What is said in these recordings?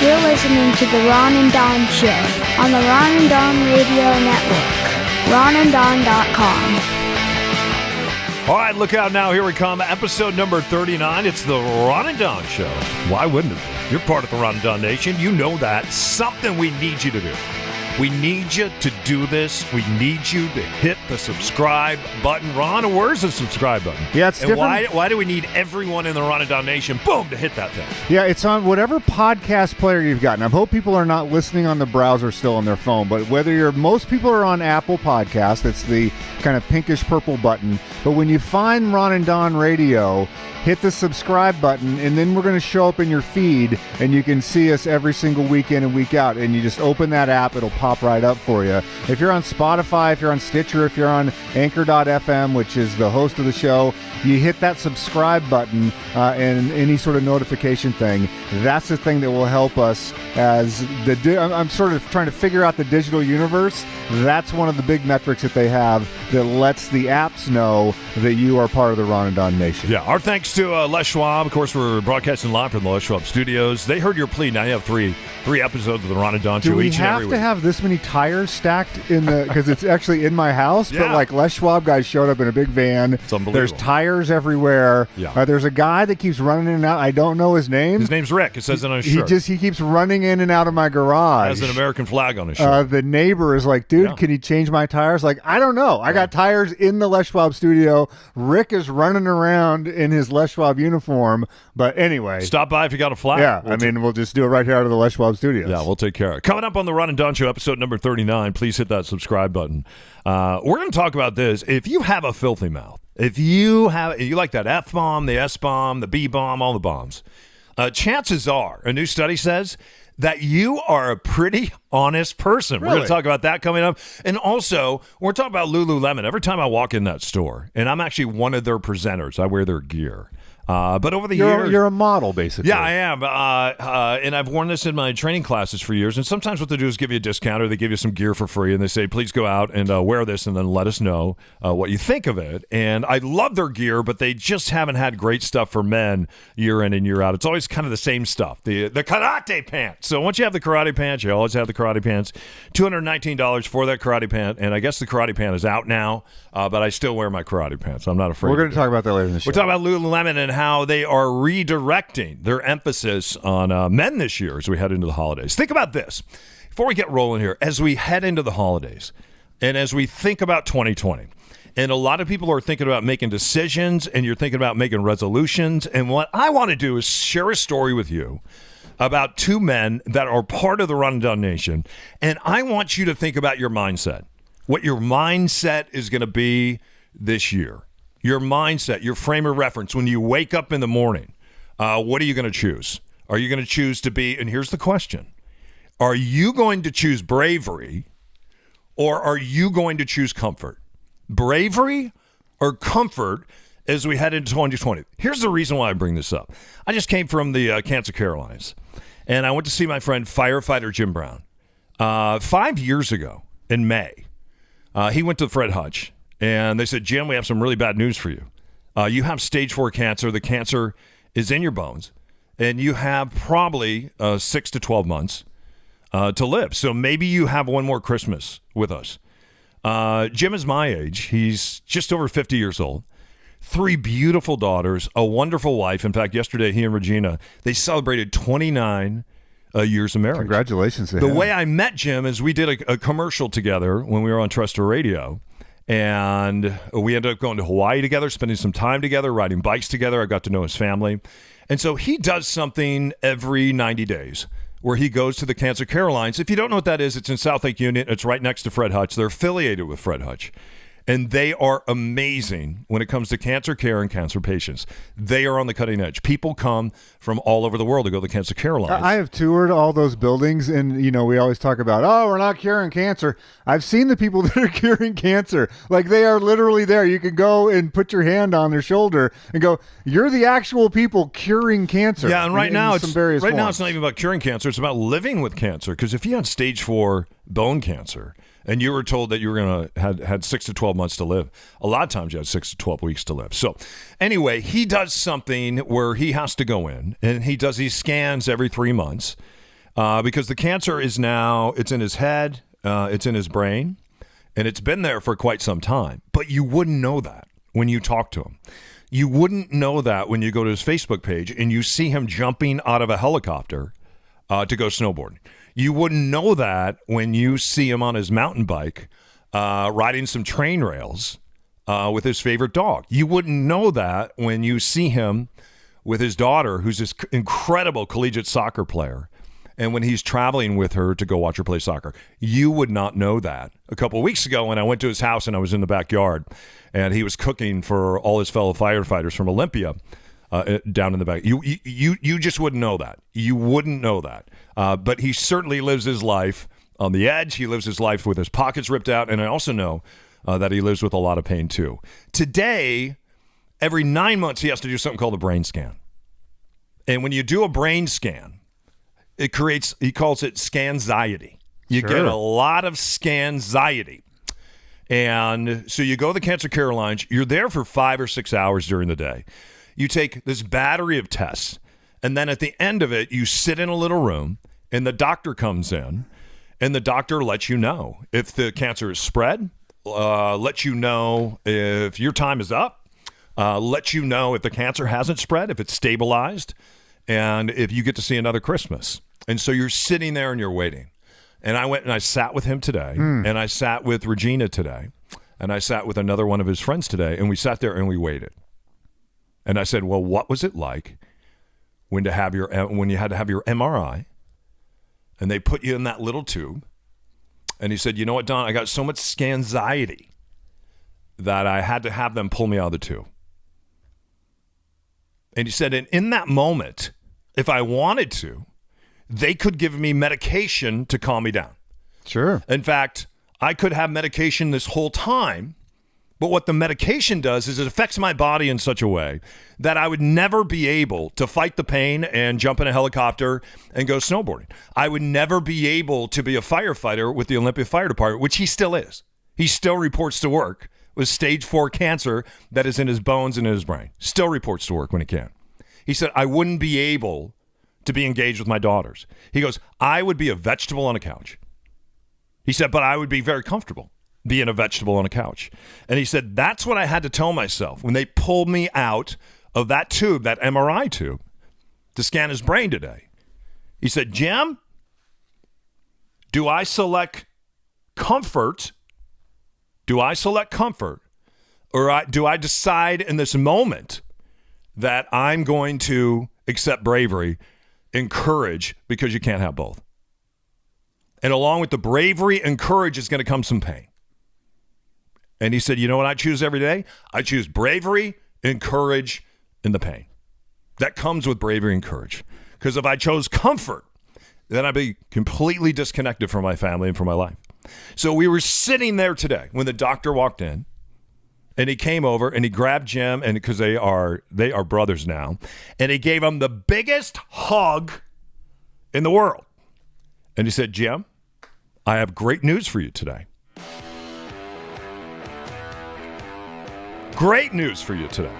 You're listening to the Ron and Don Show on the Ron and Don Radio Network. ronanddon.com. All right, look out now. Here we come. Episode number 39. It's the Ron and Don Show. Why wouldn't it be? You're part of the Ron and Don Nation. You know that. Something we need you to do. We need you to do this. We need you to hit the subscribe button. Ron, where's the subscribe button? Yeah, it's different. Why do we need everyone in the Ron and Don Nation, boom, to hit that thing? Yeah, it's on whatever podcast player you've got. I hope people are not listening on the browser still on their phone, but most people are on Apple Podcast. It's the kind of pinkish purple button. But when you find Ron and Don Radio, hit the subscribe button, and then we're going to show up in your feed, and you can see us every single week in and week out. And you just open that app, it'll pop right up for you. If you're on Spotify, if you're on Stitcher, if you're on Anchor.fm, which is the host of the show, you hit that subscribe button and any sort of notification thing. That's the thing that will help us as I'm sort of trying to figure out the digital universe. That's one of the big metrics that they have that lets the apps know that you are part of the Ron and Don Nation. Yeah, our thanks to Les Schwab. Of course, we're broadcasting live from the Les Schwab studios. They heard your plea. Now you have three episodes of the Ron and Don Show each and every week. Do we have to have this many tires stacked in the, because it's actually in my house, yeah. But like Les Schwab guys showed up in a big van. It's unbelievable. There's tires everywhere. Yeah. There's a guy that keeps running in and out. I don't know his name. His name's Rick. It says it on his shirt. He keeps running in and out of my garage. Has an American flag on his shirt. The neighbor is like, dude, Can you change my tires? Like, I don't know. I got tires in the Les Schwab studio. Rick is running around in his Les Schwab uniform. But anyway. Stop by if you got a flag. Yeah, we'll just do it right here out of the Les Schwab studios. Yeah, we'll take care of it. Coming up on the Ron and Don Show, episode number 39, please hit that subscribe button. We're going to talk about this. If you have a filthy mouth, if you like that F-bomb, the S-bomb, the B-bomb, all the bombs, chances are, a new study says, that you are a pretty honest person. Really? We're going to talk about that coming up. And also, we're talking about Lululemon. Every time I walk in that store, and I'm actually one of their presenters, I wear their gear. But over the years... You're a model, basically. Yeah, I am. And I've worn this in my training classes for years. And sometimes what they do is give you a discount, or they give you some gear for free, and they say, please go out and wear this, and then let us know what you think of it. And I love their gear, but they just haven't had great stuff for men year in and year out. It's always kind of the same stuff. The karate pants. So once you have the karate pants, you always have the karate pants. $219 for that karate pant. And I guess the karate pant is out now, but I still wear my karate pants. I'm not afraid. We're going to talk about that later in the show. We're talking about Lululemon and how they are redirecting their emphasis on men this year as we head into the holidays. Think about this. Before we get rolling here, as we head into the holidays and as we think about 2020, and a lot of people are thinking about making decisions, and you're thinking about making resolutions, and what I want to do is share a story with you about two men that are part of the Ron and Don Nation, and I want you to think about your mindset, what your mindset is going to be this year. Your mindset, your frame of reference. When you wake up in the morning, what are you going to choose? Are you going to choose to be, and here's the question, are you going to choose bravery, or are you going to choose comfort? Bravery or comfort as we head into 2020? Here's the reason why I bring this up. I just came from the Cancer Care Alliance, and I went to see my friend firefighter Jim Brown. 5 years ago in May, he went to Fred Hutch. And they said, Jim, we have some really bad news for you. You have stage 4 cancer. The cancer is in your bones. And you have probably 6 to 12 months to live. So maybe you have one more Christmas with us. Jim is my age. He's just over 50 years old. 3 beautiful daughters, a wonderful wife. In fact, yesterday, he and Regina, they celebrated 29 years of marriage. Congratulations to him. The him. way I met Jim is we did a commercial together when we were on Trustor Radio. And we ended up going to Hawaii together, spending some time together, riding bikes together. I got to know his family. And so he does something every 90 days where he goes to the Cancer Care Alliance. If you don't know what that is, it's in South Lake Union. It's right next to Fred Hutch. They're affiliated with Fred Hutch. And they are amazing when it comes to cancer care and cancer patients. They are on the cutting edge. People come from all over the world to go to the Cancer Care Alliance. I have toured all those buildings, and we always talk about, we're not curing cancer. I've seen the people that are curing cancer. Like, they are literally there. You can go and put your hand on their shoulder and go, you're the actual people curing cancer. Yeah, and right now it's not even about curing cancer. It's about living with cancer. Because if you had stage 4 bone cancer, and you were told that you were going to had 6 to 12 months to live, a lot of times you had 6 to 12 weeks to live. So anyway, he does something where he has to go in, and he does these scans every 3 months. because the cancer is now, it's in his head, it's in his brain, and it's been there for quite some time. But you wouldn't know that when you talk to him. You wouldn't know that when you go to his Facebook page and you see him jumping out of a helicopter to go snowboarding. You wouldn't know that when you see him on his mountain bike riding some train rails with his favorite dog. You wouldn't know that when you see him with his daughter, who's this incredible collegiate soccer player, and when he's traveling with her to go watch her play soccer. You would not know that. A couple of weeks ago when I went to his house and I was in the backyard and he was cooking for all his fellow firefighters from Olympia down in the back. You just wouldn't know that. You wouldn't know that. But he certainly lives his life on the edge. He lives his life with his pockets ripped out. And I also know that he lives with a lot of pain too. Today, every 9 months, he has to do something called a brain scan. And when you do a brain scan, it creates, he calls it scanxiety. You get a lot of scanxiety. And so you go to the Cancer Care Alliance, you're there for 5 or 6 hours during the day. You take this battery of tests, and then at the end of it, you sit in a little room, and the doctor comes in, and the doctor lets you know if the cancer is spread, lets you know if your time is up, lets you know if the cancer hasn't spread, if it's stabilized, and if you get to see another Christmas. And so you're sitting there and you're waiting. And I went and I sat with him today, and I sat with Regina today, and I sat with another one of his friends today, and we sat there and we waited. And I said, well, what was it like when you had to have your MRI, and they put you in that little tube? And he said, you know what, Don, I got so much scanxiety that I had to have them pull me out of the tube. And he said, and in that moment, if I wanted to, they could give me medication to calm me down. Sure. In fact, I could have medication this whole time, but what the medication does is it affects my body in such a way that I would never be able to fight the pain and jump in a helicopter and go snowboarding. I would never be able to be a firefighter with the Olympia Fire Department, which he still is. He still reports to work with stage 4 cancer that is in his bones and in his brain. Still reports to work when he can. He said, I wouldn't be able to be engaged with my daughters. He goes, I would be a vegetable on a couch. He said, but I would be very comfortable being a vegetable on a couch. And he said, that's what I had to tell myself when they pulled me out of that tube, that MRI tube, to scan his brain today. He said, Jim, do I select comfort? Do I select comfort? Or do I decide in this moment that I'm going to accept bravery and courage, because you can't have both? And along with the bravery and courage is going to come some pain. And he said, you know what I choose every day? I choose bravery and courage in the pain. That comes with bravery and courage. Because if I chose comfort, then I'd be completely disconnected from my family and from my life. So we were sitting there today when the doctor walked in, and he came over and he grabbed Jim, and because they are brothers now, and he gave him the biggest hug in the world. And he said, Jim, I have great news for you today. Great news for you today.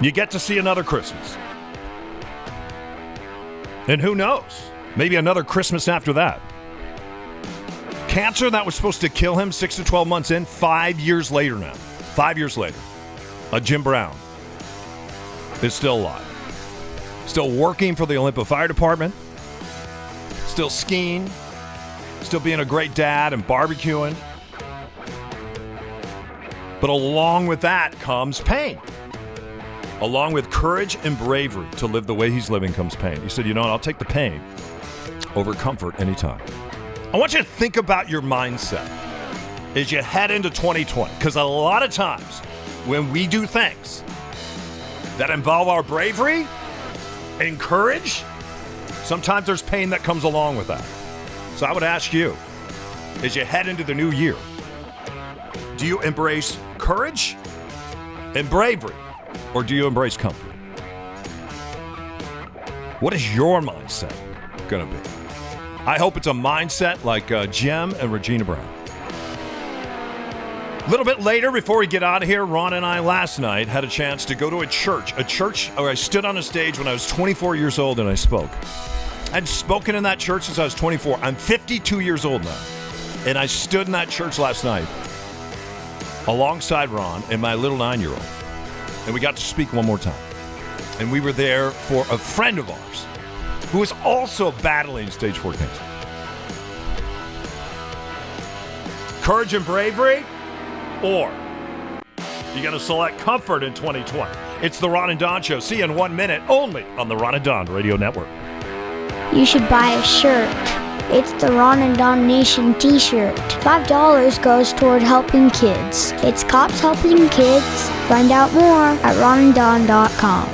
You get to see another Christmas. And who knows? Maybe another Christmas after that. Cancer that was supposed to kill him 6 to 12 months in, 5 years later now. 5 years later. Jim Brown is still alive. Still working for the Olympia Fire Department. Still skiing. Still being a great dad and barbecuing. But along with that comes pain. Along with courage and bravery to live the way he's living comes pain. He said, you know what, I'll take the pain over comfort anytime. I want you to think about your mindset as you head into 2020. Because a lot of times when we do things that involve our bravery and courage, sometimes there's pain that comes along with that. So I would ask you, as you head into the new year, do you embrace courage and bravery, or do you embrace comfort? What is your mindset going to be? I hope it's a mindset like Jim and Regina Brown. A little bit later, before we get out of here, Ron and I last night had a chance to go to a church where I stood on a stage when I was 24 years old and I spoke. I'd spoken in that church since I was 24. I'm 52 years old now. And I stood in that church last night alongside Ron and my little 9-year-old. And we got to speak one more time. And we were there for a friend of ours who is also battling stage 4 cancer. Courage and bravery, or you got to select comfort in 2020. It's the Ron and Don Show. See you in 1 minute, only on the Ron and Don Radio Network. You should buy a shirt. It's the Ron and Don Nation t-shirt. $5 goes toward helping kids. It's cops helping kids. Find out more at ronanddon.com.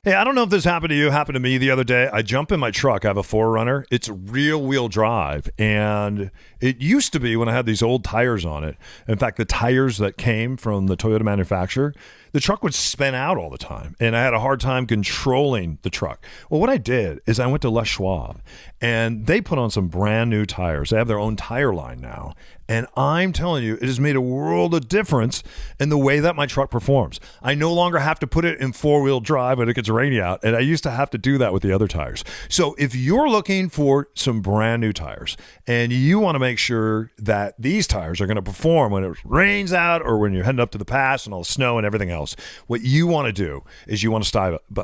Hey, I don't know if this happened to you. It happened to me the other day. I jump in my truck. I have a 4Runner. It's rear-wheel drive, and it used to be when I had these old tires on it. In fact, the tires that came from the Toyota manufacturer, the truck would spin out all the time, and I had a hard time controlling the truck. Well, what I did is I went to Les Schwab, and they put on some brand new tires. They have their own tire line now, and I'm telling you, it has made a world of difference in the way that my truck performs. I no longer have to put it in 4-wheel drive when it gets rainy out, and I used to have to do that with the other tires. So if you're looking for some brand new tires, and you want to make sure that these tires are going to perform when it rains out or when you're heading up to the pass and all the snow and everything else, what you want to do is you want to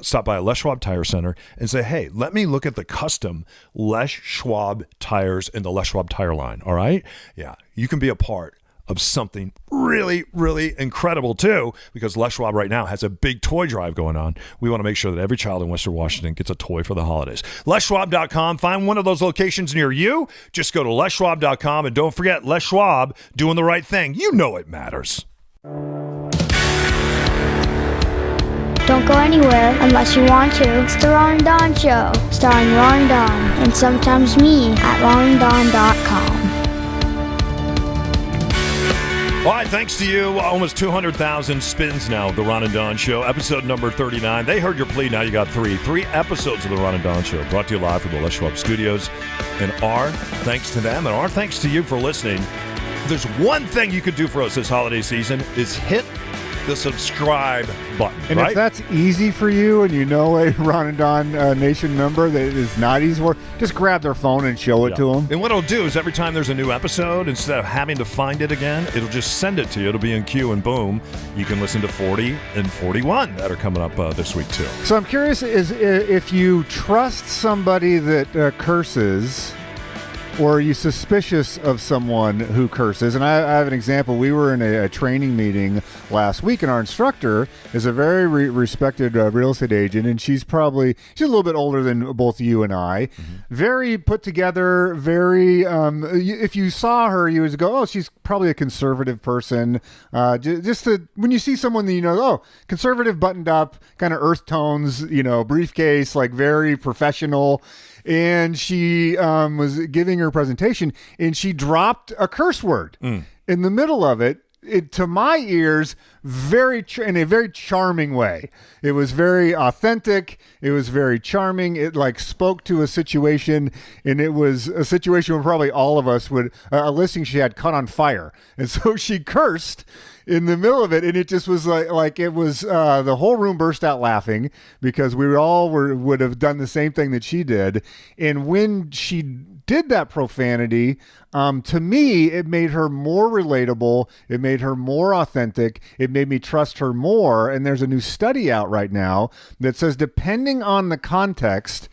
stop by a Les Schwab Tire Center and say, hey, let me look at the custom Les Schwab tires in the Les Schwab tire line, all right? Yeah, you can be a part of something really, really incredible too, because Les Schwab right now has a big toy drive going on. We want to make sure that every child in Western Washington gets a toy for the holidays. LesSchwab.com. Find one of those locations near you. Just go to LesSchwab.com, and don't forget, Les Schwab, doing the right thing. You know it matters. Don't go anywhere unless you want to. It's the Ron and Don Show, starring Ron and Don, and sometimes me at ronanddon.com. All right, thanks to you. Almost 200,000 spins now of the Ron and Don Show, episode number 39. They heard your plea. Now you got three episodes of the Ron and Don Show, brought to you live from the Les Schwab Studios. And our thanks to them, and our thanks to you for listening. If there's one thing you could do for us this holiday season, is hit the subscribe button. And right? if that's easy for you, and you know a Ron and Don Nation member that is not easy for, just grab their phone and show it to them. And what it'll do is every time there's a new episode, instead of having to find it again, it'll just send it to you. It'll be in queue, and boom, you can listen to 40 and 41 that are coming up this week too. So I'm curious, is if you trust somebody that curses, or are you suspicious of someone who curses? And I have an example. We were in a training meeting last week, and our instructor is a very respected real estate agent, and she's a little bit older than both you and I. Mm-hmm. Very put together, very, if you saw her, you would go, oh, she's probably a conservative person. When you see someone that you know, oh, conservative, buttoned up, kind of earth tones, briefcase, like very professional. And she was giving her presentation, and she dropped a curse word in the middle of it. To my ears, in a very charming way. It was very authentic. It was very charming. It spoke to a situation, and it was a situation where probably all of us would, a listing she had caught on fire. And so she cursed in the middle of it, and it just was like it was the whole room burst out laughing, because we all would have done the same thing that she did. And when she did that profanity, to me, it made her more relatable. It made her more authentic. It made me trust her more. And there's a new study out right now that says, depending on the context,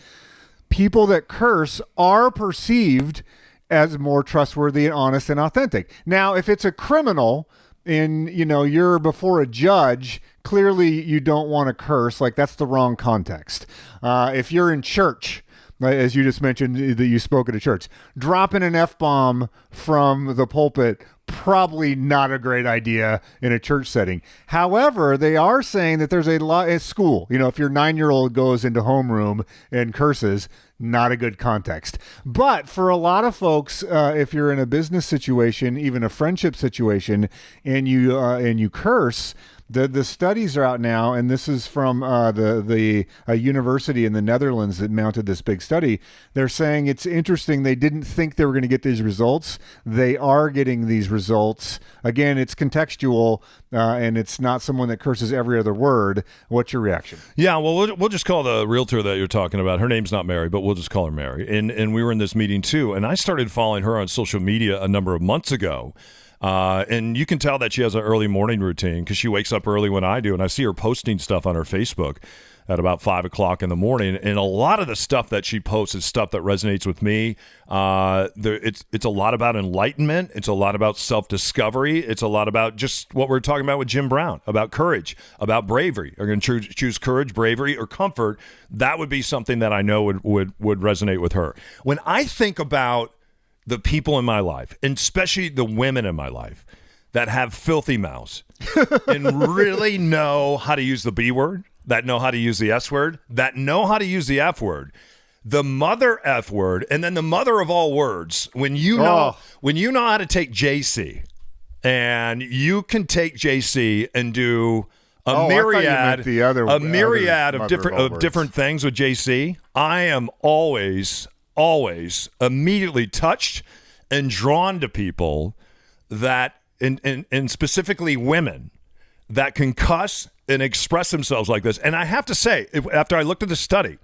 people that curse are perceived as more trustworthy and honest and authentic. Now, if it's a criminal and you're before a judge, clearly you don't want to curse. That's the wrong context. If you're in church, as you just mentioned that you spoke at a church, dropping an F-bomb from the pulpit, probably not a great idea in a church setting. However, they are saying that there's a lot at school. If your 9-year-old goes into homeroom and curses, not a good context. But for a lot of folks, if you're in a business situation, even a friendship situation, and you curse, the studies are out now, and this is from the university in the Netherlands that mounted this big study. They're saying it's interesting. They didn't think they were going to get these results. They are getting these results. Again, it's contextual. and it's not someone that curses every other word, what's your reaction? Yeah, well, we'll just call the realtor that you're talking about. Her name's not Mary, but we'll just call her Mary. And we were in this meeting too, and I started following her on social media a number of months ago. And you can tell that she has an early morning routine because she wakes up early when I do, and I see her posting stuff on her Facebook at about 5 o'clock in the morning. And a lot of the stuff that she posts is stuff that resonates with me. It's a lot about enlightenment. It's a lot about self-discovery. It's a lot about just what we're talking about with Jim Brown, about courage, about bravery. Are going to choose courage, bravery, or comfort? That would be something that I know would resonate with her. When I think about the people in my life, and especially the women in my life that have filthy mouths and really know how to use the B word, that know how to use the S word, that know how to use the F word, the mother F word, and then the mother of all words. When you know how to take JC, and you can take JC and do a myriad of different things with JC, I am always immediately touched and drawn to people that, and specifically women, that can cuss and express themselves like this. And I have to say, after I looked at the study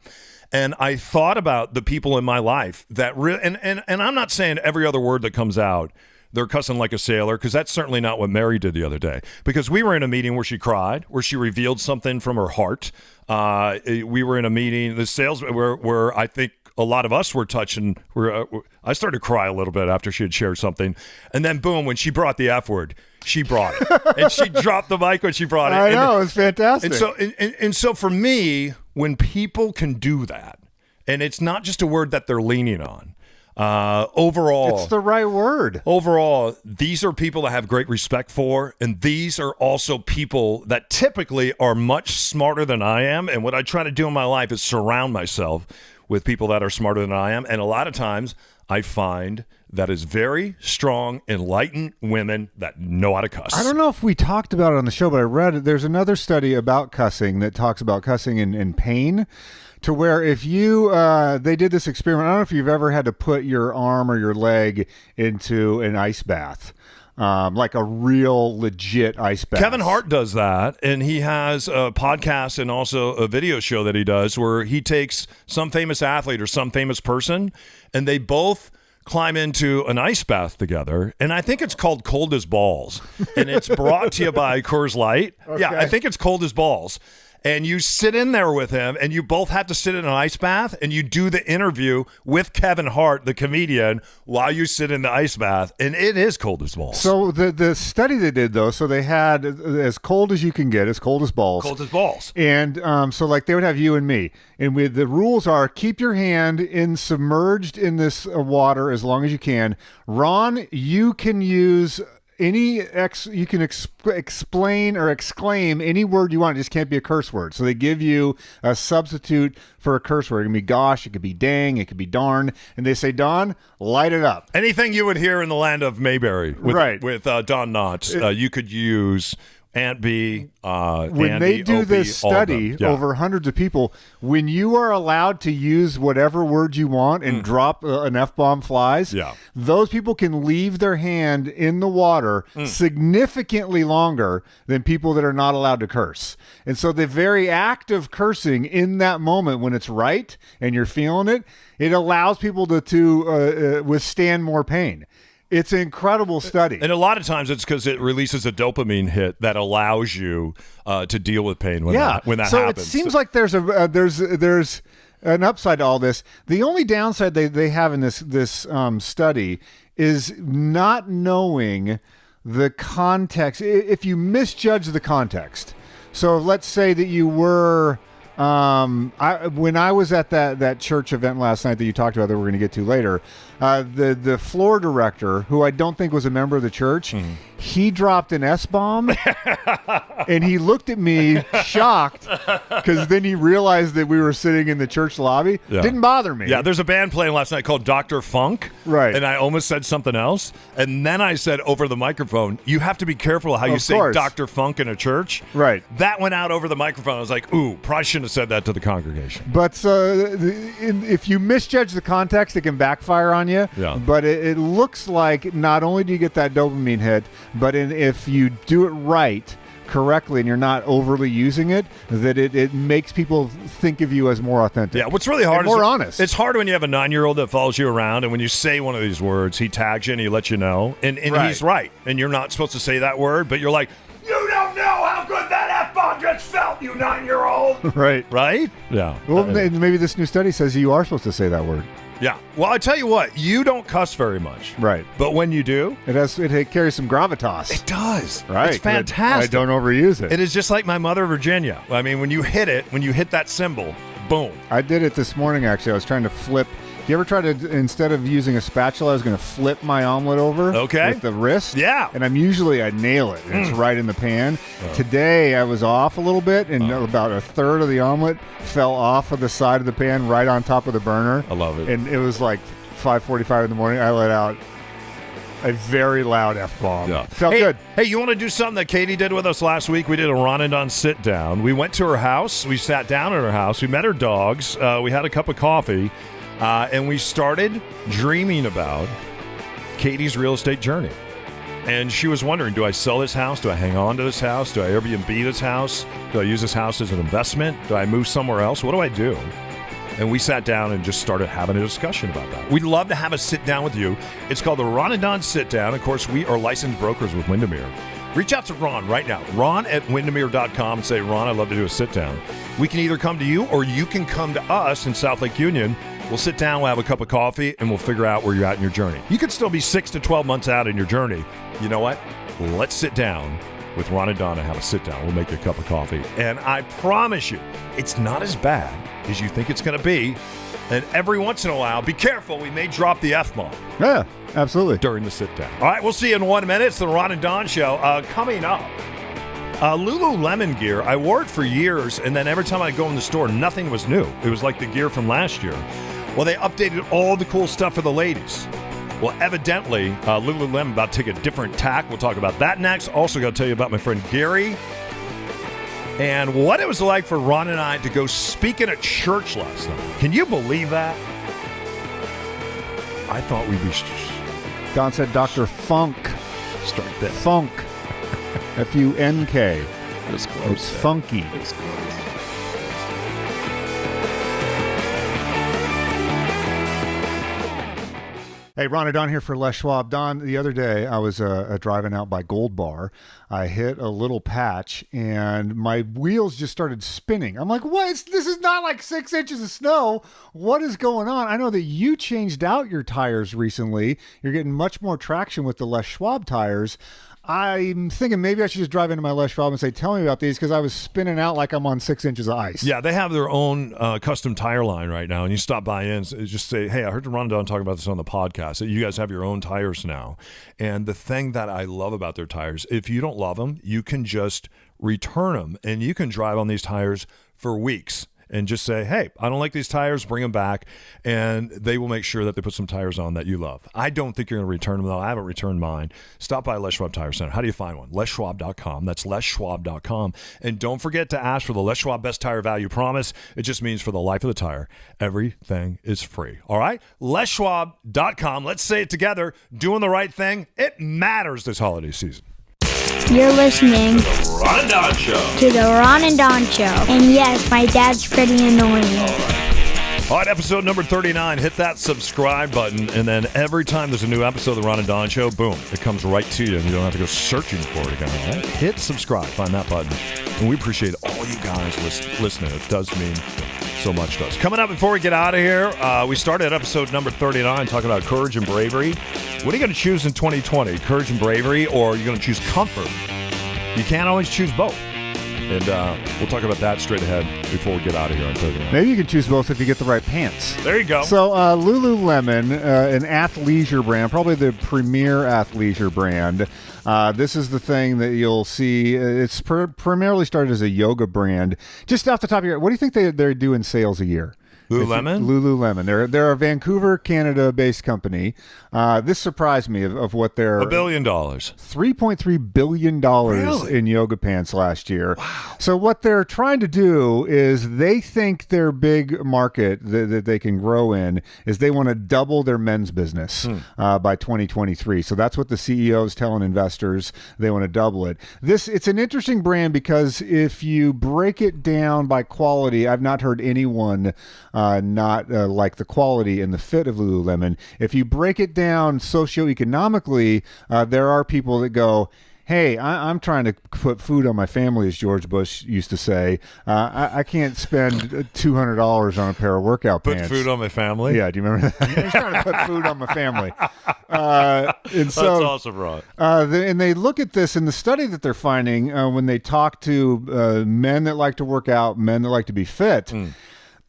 and I thought about the people in my life that really, and I'm not saying every other word that comes out they're cussing like a sailor, because that's certainly not what Mary did the other day. Because we were in a meeting where she cried, where she revealed something from her heart. We were in a meeting, the sales where I think a lot of us were touching. I started to cry a little bit after she had shared something. And then boom, when she brought the F word, she brought it. And she dropped the mic when she brought it. I know, it was fantastic. And so for me, when people can do that, and it's not just a word that they're leaning on, overall, it's the right word. Overall, these are people that I have great respect for, and these are also people that typically are much smarter than I am. And what I try to do in my life is surround myself with people that are smarter than I am. And a lot of times I find that is very strong, enlightened women that know how to cuss. I don't know if we talked about it on the show, but I read it. There's another study about cussing that talks about cussing in pain, to where if you, they did this experiment. I don't know if you've ever had to put your arm or your leg into an ice bath. Like a real legit ice bath. Kevin Hart does that, and he has a podcast and also a video show that he does where he takes some famous athlete or some famous person, and they both climb into an ice bath together, and I think it's called Cold as Balls, and it's brought to you by Coors Light. Okay. Yeah, I think it's Cold as Balls. And you sit in there with him, and you both have to sit in an ice bath, and you do the interview with Kevin Hart, the comedian, while you sit in the ice bath, and it is cold as balls. So the study they did, though, so they had as cold as you can get, as cold as balls. Cold as balls. And so like they would have you and me, and the rules are keep your hand submerged in this water as long as you can. Ron, you can use you can explain or exclaim any word you want. It just can't be a curse word. So they give you a substitute for a curse word. It can be gosh, it could be dang, it could be darn. And they say, Don, light it up. Anything you would hear in the land of Mayberry with Don Knotts, you could use Aunt B, when Andy, they do Opie, this study over hundreds of people, when you are allowed to use whatever word you want and drop an F-bomb flies, those people can leave their hand in the water significantly longer than people that are not allowed to curse. And so the very act of cursing in that moment when it's right and you're feeling it, it allows people to withstand more pain. It's an incredible study. And a lot of times it's because it releases a dopamine hit that allows you to deal with pain when that happens. So it seems like there's an upside to all this. The only downside they have in this study is not knowing the context. If you misjudge the context. So let's say that you were... when I was at that church event last night that you talked about that we're going to get to later, the floor director, who I don't think was a member of the church, he dropped an S-bomb, and he looked at me shocked because then he realized that we were sitting in the church lobby. Yeah. Didn't bother me. Yeah, there's a band playing last night called Dr. Funk, right? And I almost said something else, and then I said over the microphone, "You have to be careful how you say Dr. Funk in a church." Right. That went out over the microphone. I was like, "Ooh, probably shouldn't have said that to the congregation." But if you misjudge the context, it can backfire on you. Yeah. But it looks like not only do you get that dopamine hit, but if you do it right, correctly and you're not overly using it, that it makes people think of you as more authentic. Yeah, what's really hard and is more honest. It's hard when you have a 9-year-old that follows you around, and when you say one of these words, he tags you and he lets you know, and he's right, and you're not supposed to say that word, but you're like, you don't know how good that F-bomb just felt, you 9-year-old. Right. Right? Yeah. Well, maybe this new study says you are supposed to say that word. Yeah. Well, I tell you what, you don't cuss very much. Right. But when you do, it carries some gravitas. it does. Right. It's fantastic. I don't overuse it. It is just like my mother, Virginia. I mean, when you hit that symbol, boom. I did it this morning, actually. I was trying to flip. You ever try to, instead of using a spatula, I was going to flip my omelet over with the wrist? Yeah. And I nail it, and it's right in the pan. Today, I was off a little bit, and about a third of the omelet fell off of the side of the pan right on top of the burner. I love it. And it was like 5:45 in the morning. I let out a very loud F-bomb. Yeah. Felt good. Hey, you want to do something that Katie did with us last week? We did a Ron and Don sit down. We went to her house. We sat down at her house. We met her dogs. We had a cup of coffee. And we started dreaming about Katie's real estate journey. And she was wondering, do I sell this house? Do I hang on to this house? Do I Airbnb this house? Do I use this house as an investment? Do I move somewhere else? What do I do? And we sat down and just started having a discussion about that. We'd love to have a sit down with you. It's called the Ron and Don Sit Down. Of course, we are licensed brokers with Windermere. Reach out to Ron right now, ron@windermere.com, and say, Ron, I'd love to do a sit down. We can either come to you or you can come to us in South Lake Union. We'll sit down, we'll have a cup of coffee, and we'll figure out where you're at in your journey. You could still be 6 to 12 months out in your journey. You know what? Let's sit down with Ron and Don and have a sit down. We'll make you a cup of coffee. And I promise you, it's not as bad as you think it's going to be. And every once in a while, be careful, we may drop the F-bomb. Yeah, absolutely. During the sit down. All right, we'll see you in 1 minute. It's the Ron and Don Show. Coming up, Lululemon gear. I wore it for years, and then every time I go in the store, nothing was new. It was like the gear from last year. Well, they updated all the cool stuff for the ladies. Well, evidently, Lululemon about to take a different tack. We'll talk about that next. Also going to tell you about my friend Gary and what it was like for Ron and I to go speak in a church last night. Can you believe that? I thought we'd be... Don said Dr. Funk. Start there. Funk. F-U-N-K. That's close. It's funky. It's close. Hey, Ron and Don here for Les Schwab. Don, the other day I was driving out by Gold Bar. I hit a little patch and my wheels just started spinning. I'm like, what? This is not like 6 inches of snow. What is going on? I know that you changed out your tires recently. You're getting much more traction with the Les Schwab tires. I'm thinking maybe I should just drive into my Les Schwab and say, tell me about these, because I was spinning out like I'm on 6 inches of ice. Yeah, they have their own custom tire line right now, and you stop by in and just say, hey, I heard Ron and Don talk about this on the podcast. You guys have your own tires now. And the thing that I love about their tires, if you don't love them, you can just return them, and you can drive on these tires for weeks. And just say, hey, I don't like these tires, bring them back, and they will make sure that they put some tires on that you love. I don't think you're going to return them, though. I haven't returned mine. Stop by Les Schwab Tire Center. How do you find one? LesSchwab.com. That's LesSchwab.com. And don't forget to ask for the Les Schwab Best Tire Value Promise. It just means for the life of the tire, everything is free. All right? LesSchwab.com. Let's say it together. Doing the right thing. It matters this holiday season. You're listening Ron and Don Show. to the Ron and Don Show. And yes, my dad's pretty annoying. All right, episode number 39. Hit that subscribe button, and then every time there's a new episode of the Ron and Don Show, boom, it comes right to you, and you don't have to go searching for it again. All right? Hit subscribe. Find that button. And we appreciate all you guys listening. It does mean so much to us. Coming up before we get out of here, we started episode number 39 talking about courage and bravery. What are you going to choose in 2020? Courage and bravery, or are you going to choose comfort? You can't always choose both. And we'll talk about that straight ahead before we get out of here on 39. Maybe you can choose both if you get the right pants. There you go. So Lululemon, an athleisure brand, probably the premier athleisure brand. This is the thing that you'll see. It's primarily started as a yoga brand. Just off the top of your head, what do you think they do in sales a year? Lululemon? Lululemon. They're a Vancouver, Canada-based company. This surprised me of what they're... $1 billion. $3.3 billion Really? in yoga pants last year. Wow. So what they're trying to do is they think their big market that they can grow in is they want to double their men's business by 2023. So that's what the CEO is telling investors. They want to double it. It's an interesting brand because if you break it down by quality, I've not heard anyone not like the quality and the fit of Lululemon. If you break it down socioeconomically, there are people that go, hey, I'm trying to put food on my family, as George Bush used to say. I can't spend $200 on a pair of workout pants. Put food on my family? Yeah, do you remember that? He's trying to put food on my family. That's awesome, Ron. And they look at this in the study that they're finding when they talk to men that like to work out, men that like to be fit.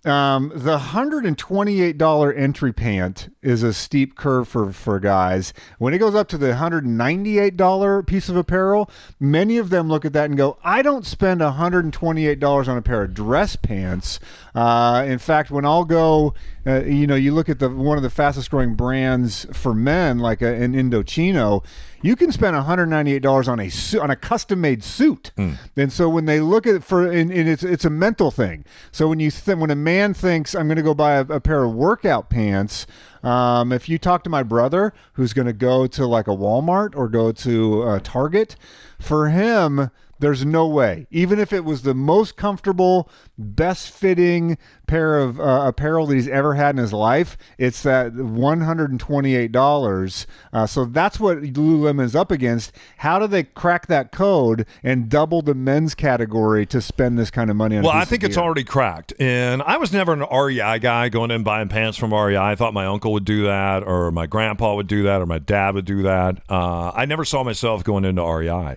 The $128 entry pant is a steep curve for guys. When it goes up to the $198 piece of apparel, many of them look at that and go, I don't spend $128 on a pair of dress pants. In fact, when I'll go, you look at one of the fastest growing brands for men, like an Indochino, you can spend $198 on a custom-made suit. And so when they look at it's a mental thing. So when a man thinks, I'm going to go buy a pair of workout pants, if you talk to my brother who's going to go to like a Walmart or go to Target, for him, there's no way. Even if it was the most comfortable, best fitting pair of apparel that he's ever had in his life, it's that $128. So that's what Lululemon is up against. How do they crack that code and double the men's category to spend this kind of money on? Well, I think it's already cracked. And I was never an REI guy going in and buying pants from REI. I thought my uncle would do that, or my grandpa would do that, or my dad would do that. I never saw myself going into REI.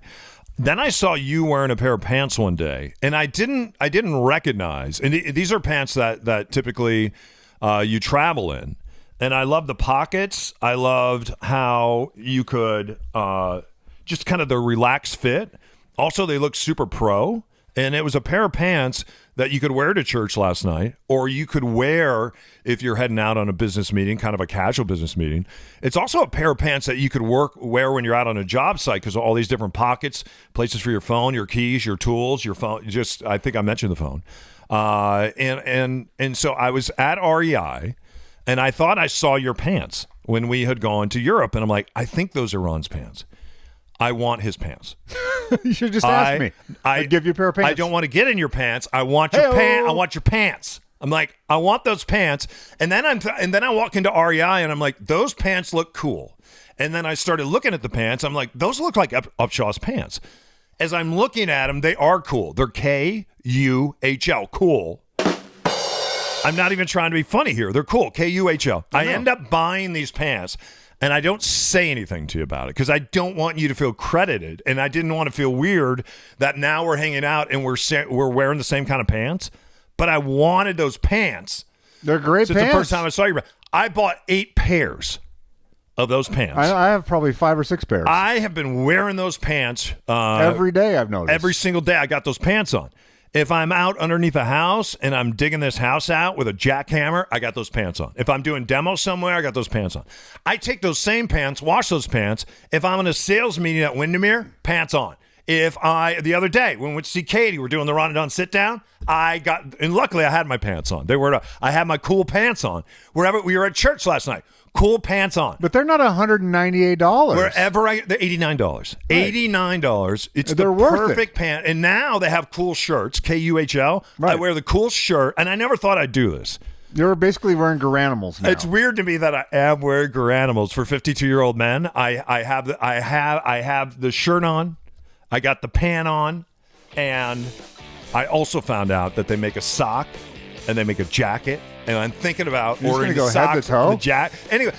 Then I saw you wearing a pair of pants one day, and I didn't recognize. And these are pants that typically you travel in. And I loved the pockets. I loved how you could just kind of the relaxed fit. Also, they looked super pro. And it was a pair of pants that you could wear to church last night, or you could wear if you're heading out on a business meeting, kind of a casual business meeting. It's also a pair of pants that you could wear when you're out on a job site because of all these different pockets, places for your phone, your keys, your tools, your phone. I think I mentioned the phone. And so I was at REI, and I thought I saw your pants when we had gone to Europe, and I'm like, I think those are Ron's pants. I want his pants. You should just ask me. I'd give you a pair of pants. I don't want to get in your pants. I want your pants. I want your pants. I'm like, I want those pants. And then I walk into REI and I'm like, those pants look cool. And then I started looking at the pants. I'm like, those look like Upshaw's pants. As I'm looking at them, they are cool. They're KUHL, cool. I'm not even trying to be funny here. They're cool, KUHL. I end up buying these pants. And I don't say anything to you about it because I don't want you to feel credited. And I didn't want to feel weird that now we're hanging out and we're wearing the same kind of pants. But I wanted those pants. They're great pants. It's the first time I saw you. I bought 8 pairs of those pants. I have probably 5 or 6 pairs. I have been wearing those pants. Every day, I've noticed. Every single day I got those pants on. If I'm out underneath a house and I'm digging this house out with a jackhammer, I got those pants on. If I'm doing demos somewhere, I got those pants on. I take those same pants, wash those pants. If I'm in a sales meeting at Windermere, pants on. The other day, when we went to see Katie, we're doing the Ron and Don sit down, and luckily I had my pants on. I had my cool pants on. Wherever we were at church last night, cool pants on. But they're not $198. They're $89. Right. $89. It's they're the perfect pant. And now they have cool shirts, KUHL. Right. I wear the cool shirt, and I never thought I'd do this. You're basically wearing Garanimals now. It's weird to me that I am wearing Garanimals for 52-year-old men. I have the shirt on. I got the pant on, and I also found out that they make a sock and they make a jacket. And I'm thinking about ordering the socks, the jacket. Anyway,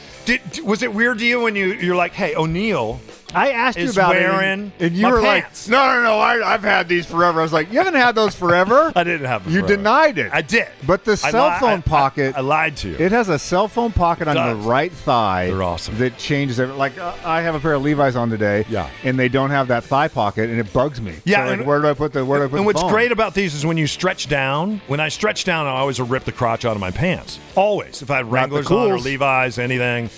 was it weird to you when you're like, hey, O'Neill I asked you is about wearing it, and you my were pants. like, no, I've had these forever. I was like, you haven't had those forever? I didn't have them You forever. denied it. I did. But the cell phone pocket. I lied to you. It has a cell phone pocket on the does. right thigh. They're awesome. That changes everything. Like, I have a pair of Levi's on today. Yeah. And they don't have that thigh pocket, and it bugs me. Yeah, So, like, and- where do I put the And what's phone? great about these is when you stretch down. When I stretch down, I always rip the crotch out of my pants. Always. If I had Wranglers on or cools. Levi's, anything,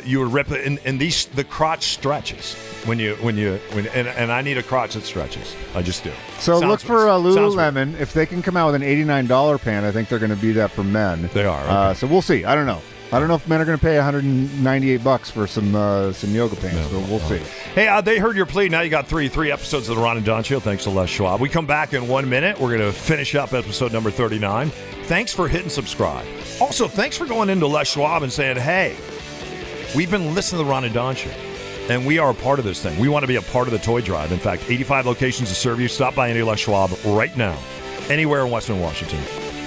you would rip it. And the crotch stretches and I need a crotch that stretches. I just do. So look for Sounds weird. Lululemon. If they can come out with an $89 pant, I think they're going to be that for men. They are. Okay. So we'll see. I don't know. I don't know if men are going to pay $198 for some yoga pants, but we'll see. Hey, they heard your plea. Now you got three episodes of the Ron and Don Show. Thanks to Les Schwab. We come back in 1 minute. We're going to finish up episode number 39. Thanks for hitting subscribe. Also, thanks for going into Les Schwab and saying, hey, we've been listening to the Ron and Don Show, and we are a part of this thing. We want to be a part of the toy drive. In fact, 85 locations to serve you. Stop by any Les Schwab right now, anywhere in Western Washington.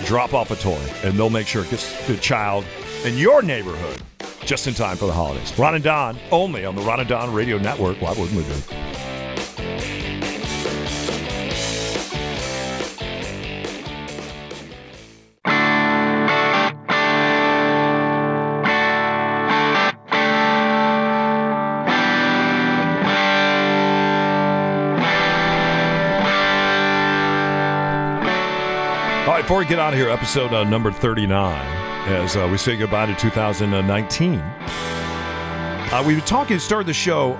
Drop off a toy, and they'll make sure it gets to the child in your neighborhood just in time for the holidays. Ron and Don, only on the Ron and Don Radio Network. Why wouldn't we do? All right, before we get out of here, episode number 39. As we say goodbye to 2019. We were talking, started the show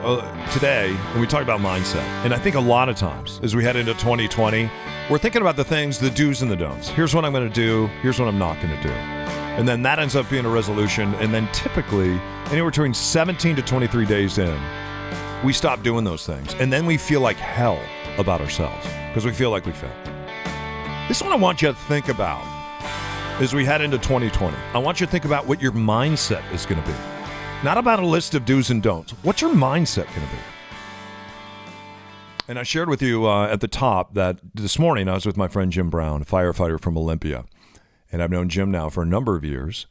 today, and we talked about mindset. And I think a lot of times, as we head into 2020, we're thinking about the things, the do's and the don'ts. Here's what I'm going to do. Here's what I'm not going to do. And then that ends up being a resolution. And then typically, anywhere between 17 to 23 days in, we stop doing those things. And then we feel like hell about ourselves because we feel like we failed. This is what I want you to think about. As we head into 2020, I want you to think about what your mindset is going to be. Not about a list of do's and don'ts. What's your mindset going to be? And I shared with you at the top that this morning I was with my friend Jim Brown, a firefighter from Olympia. And I've known Jim now for a number of years.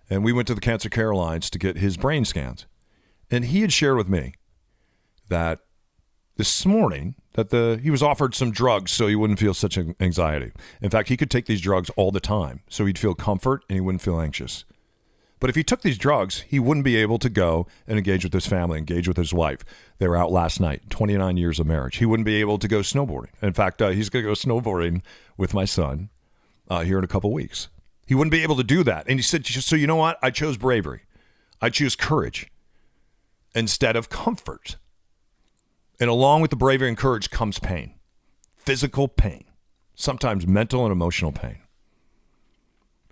And we went to the Cancer Care Alliance to get his brain scans. And he had shared with me that this morning that he was offered some drugs so he wouldn't feel such anxiety. In fact, he could take these drugs all the time so he'd feel comfort and he wouldn't feel anxious. But if he took these drugs, he wouldn't be able to go and engage with his family, engage with his wife. They were out last night, 29 years of marriage. He wouldn't be able to go snowboarding. In fact, he's going to go snowboarding with my son here in a couple weeks. He wouldn't be able to do that. And he said, so you know what? I chose bravery. I choose courage instead of comfort. And along with the bravery and courage comes pain, physical pain, sometimes mental and emotional pain.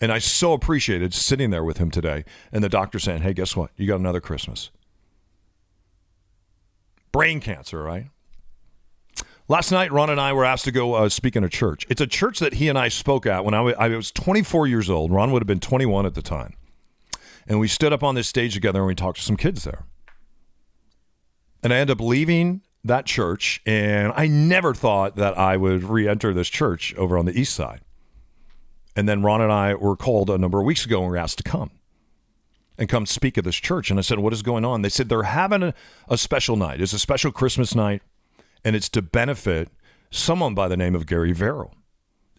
And I so appreciated sitting there with him today and the doctor saying, hey, guess what? You got another Christmas. Brain cancer, right? Last night, Ron and I were asked to go speak in a church. It's a church that he and I spoke at when I was 24 years old. Ron would have been 21 at the time. And we stood up on this stage together and we talked to some kids there. And I ended up leaving that church, and I never thought that I would re-enter this church over on the east side. And then Ron and I were called a number of weeks ago and were asked to come speak at this church. And I said, what is going on? They said they're having a special night. It's a special Christmas night, and it's to benefit someone by the name of Gary Verrill.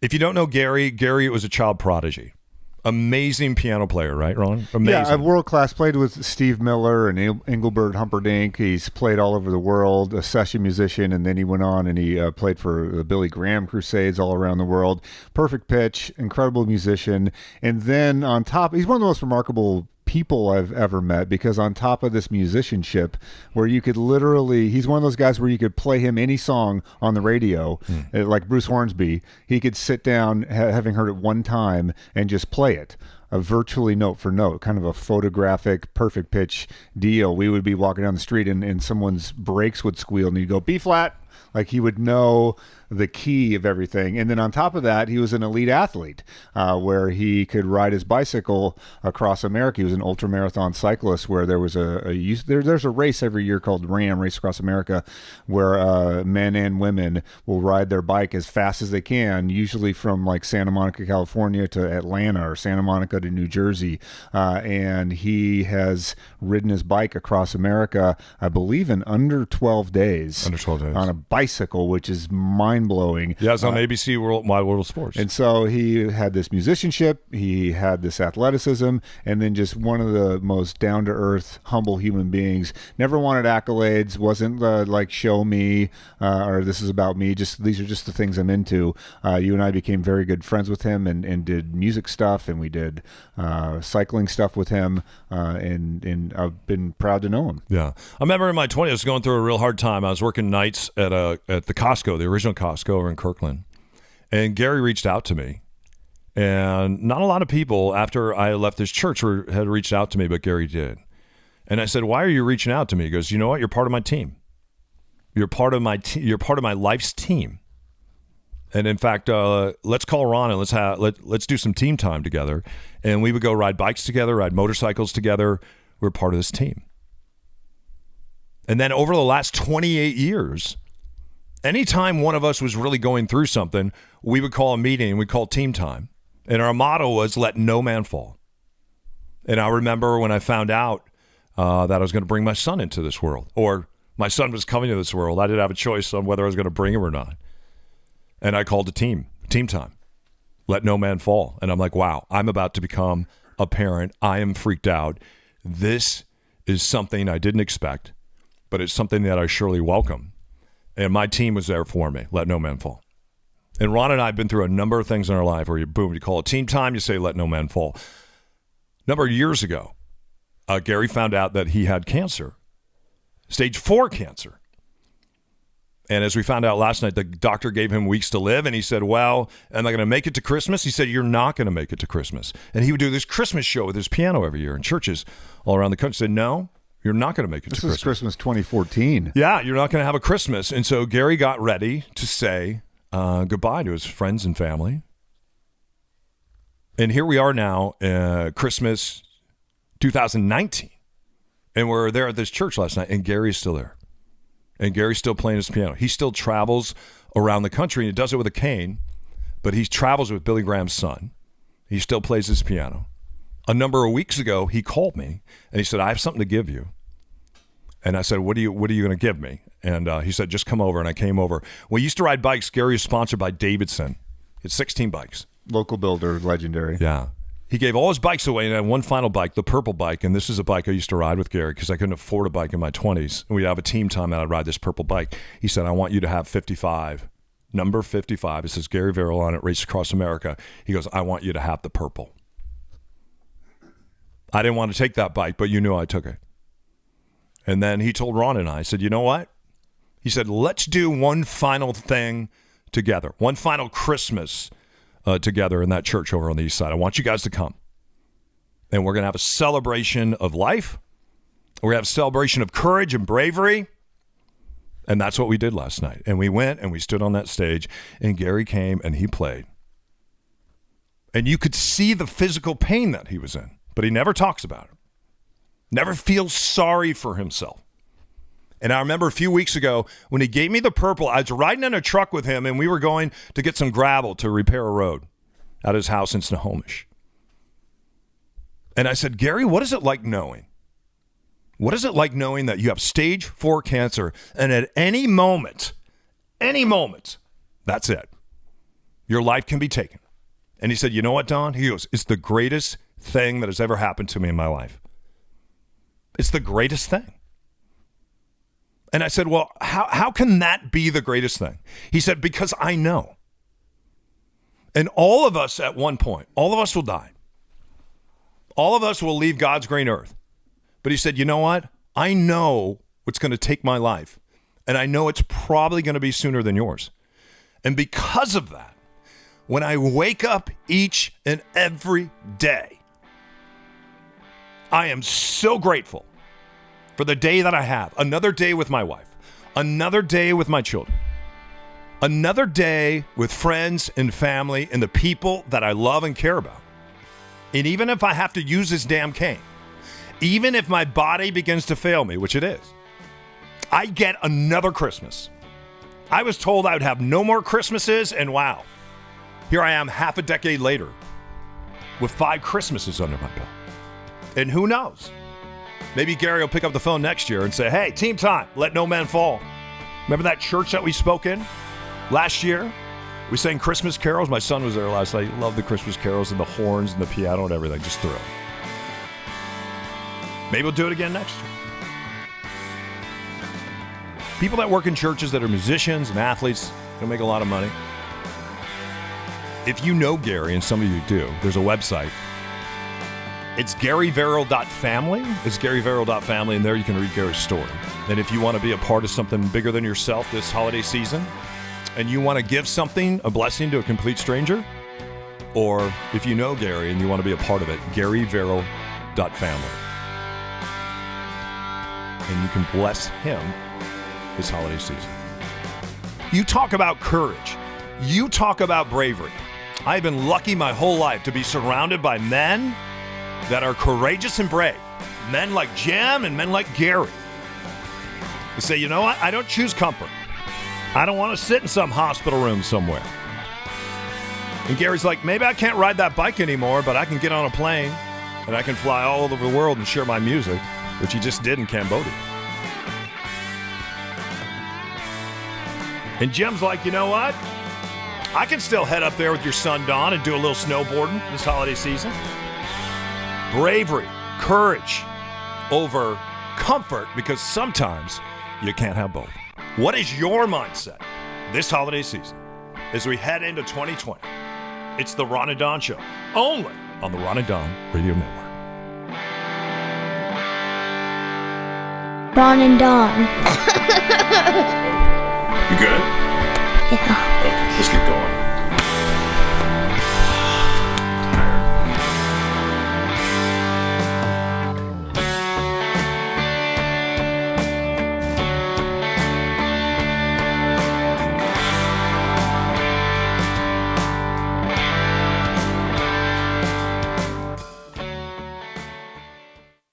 If you don't know Gary was a child prodigy. Amazing piano player, right, Ron? Amazing. Yeah, world-class. Played with Steve Miller and Engelbert Humperdinck. He's played all over the world, a session musician, and then he went on and he played for the Billy Graham Crusades all around the world. Perfect pitch, incredible musician. And then on top, he's one of the most remarkable people I've ever met, because on top of this musicianship, where you could literally, he's one of those guys where you could play him any song on the radio, like Bruce Hornsby. He could sit down, having heard it one time, and just play it, virtually note for note, kind of a photographic, perfect pitch deal. We would be walking down the street and someone's brakes would squeal and you'd go, B flat. Like he would know the key of everything. And then on top of that, he was an elite athlete where he could ride his bicycle across America. He was an ultramarathon cyclist where there was there's a race every year called RAM, Race Across America, where men and women will ride their bike as fast as they can, usually from like Santa Monica, California to Atlanta or Santa Monica to New Jersey. And he has ridden his bike across America, I believe, in under 12 days. Under 12 days. On a bicycle, which is mind-blowing. Yeah, it's on ABC Wide World of Sports. And so he had this musicianship, he had this athleticism, and then just one of the most down-to-earth, humble human beings. Never wanted accolades, wasn't like, show me, or this is about me. Just these are just the things I'm into. You and I became very good friends with him and did music stuff, and we did cycling stuff with him, and I've been proud to know him. Yeah. I remember in my 20s, I was going through a real hard time. I was working nights at the Costco, the original Costco over in Kirkland. And Gary reached out to me. And not a lot of people after I left this church had reached out to me, but Gary did. And I said, "Why are you reaching out to me?" He goes, "You know what? You're part of my team. You're part of my you're part of my life's team. And in fact, let's call Ron and let's do some team time together." And we would go ride bikes together, ride motorcycles together. We're part of this team. And then over the last 28 years, anytime one of us was really going through something, we would call a meeting and we'd call team time. And our motto was, "Let no man fall." And I remember when I found out that I was going to bring my son into this world, or my son was coming to this world, I didn't have a choice on whether I was going to bring him or not. And I called a team time. Let no man fall. And I'm like, wow, I'm about to become a parent. I am freaked out. This is something I didn't expect, but it's something that I surely welcome. And my team was there for me. Let no man fall. And Ron and I have been through a number of things in our life where you call it team time, you say, let no man fall. A number of years ago, Gary found out that he had cancer, stage 4 cancer. And as we found out last night, the doctor gave him weeks to live. And he said, well, am I going to make it to Christmas? He said, you're not going to make it to Christmas. And he would do this Christmas show with his piano every year in churches all around the country. He said, no, you're not going to make it to Christmas. This is Christmas 2014. Yeah, you're not going to have a Christmas. And so Gary got ready to say goodbye to his friends and family. And here we are now, Christmas 2019. And we're there at this church last night, and Gary's still there. And Gary's still playing his piano. He still travels around the country, and he does it with a cane, but he travels with Billy Graham's son. He still plays his piano. A number of weeks ago, he called me, and he said, I have something to give you. And I said, what are you going to give me? And he said, just come over. And I came over. We used to ride bikes. Gary is sponsored by Davidson. It's 16 bikes. Local builder, legendary. Yeah. He gave all his bikes away and had one final bike, the purple bike. And this is a bike I used to ride with Gary because I couldn't afford a bike in my 20s. And we'd have a team time and I'd ride this purple bike. He said, I want you to have 55. Number 55. It says Gary Verrill on it, Race Across America. He goes, I want you to have the purple. I didn't want to take that bike, but you knew I took it. And then he told Ron and I said, you know what? He said, let's do one final thing together. One final Christmas together in that church over on the east side. I want you guys to come. And we're going to have a celebration of life. We're going to have a celebration of courage and bravery. And that's what we did last night. And we went and we stood on that stage, and Gary came and he played. And you could see the physical pain that he was in, but he never talks about it. Never feels sorry for himself. And I remember a few weeks ago when he gave me the purple, I was riding in a truck with him and we were going to get some gravel to repair a road at his house in Snohomish. And I said, Gary, what is it like knowing? What is it like knowing that you have stage 4 cancer and at any moment, that's it. Your life can be taken. And he said, you know what, Don? He goes, it's the greatest thing that has ever happened to me in my life. It's the greatest thing. And I said, well, how can that be the greatest thing? He said, because I know. And all of us at one point, all of us will die. All of us will leave God's green earth. But he said, you know what? I know what's going to take my life. And I know it's probably going to be sooner than yours. And because of that, when I wake up each and every day, I am so grateful for the day that I have, another day with my wife, another day with my children, Another day with friends and family and the people that I love and care about. And even if I have to use this damn cane, even if my body begins to fail me, which it is, I get another Christmas. I was told I would have no more Christmases, and wow, here I am half a decade later with 5 Christmases under my belt. And who knows? Maybe Gary will pick up the phone next year and say, hey, team time, let no man fall. Remember that church that we spoke in last year? We sang Christmas carols. My son was there last night. He loved the Christmas carols and the horns and the piano and everything. Just thrill. Maybe we'll do it again next year. People that work in churches that are musicians and athletes, they'll make a lot of money. If you know Gary, and some of you do, there's a website. It's GaryVerrill.family. It's GaryVerrill.family, and there you can read Gary's story. And if you want to be a part of something bigger than yourself this holiday season, and you want to give something, a blessing to a complete stranger, or if you know Gary and you want to be a part of it, GaryVerrill.family. And you can bless him this holiday season. You talk about courage. You talk about bravery. I've been lucky my whole life to be surrounded by men that are courageous and brave. Men like Jim and men like Gary. They say, you know what? I don't choose comfort. I don't want to sit in some hospital room somewhere. And Gary's like, maybe I can't ride that bike anymore, but I can get on a plane and I can fly all over the world and share my music, which he just did in Cambodia. And Jim's like, you know what? I can still head up there with your son, Don, and do a little snowboarding this holiday season. Bravery, courage over comfort, because sometimes you can't have both. What is your mindset this holiday season as we head into 2020? It's the Ron and Don Show, only on the Ron and Don Radio Network. Ron and Don. You good? Yeah. Okay, let's get going.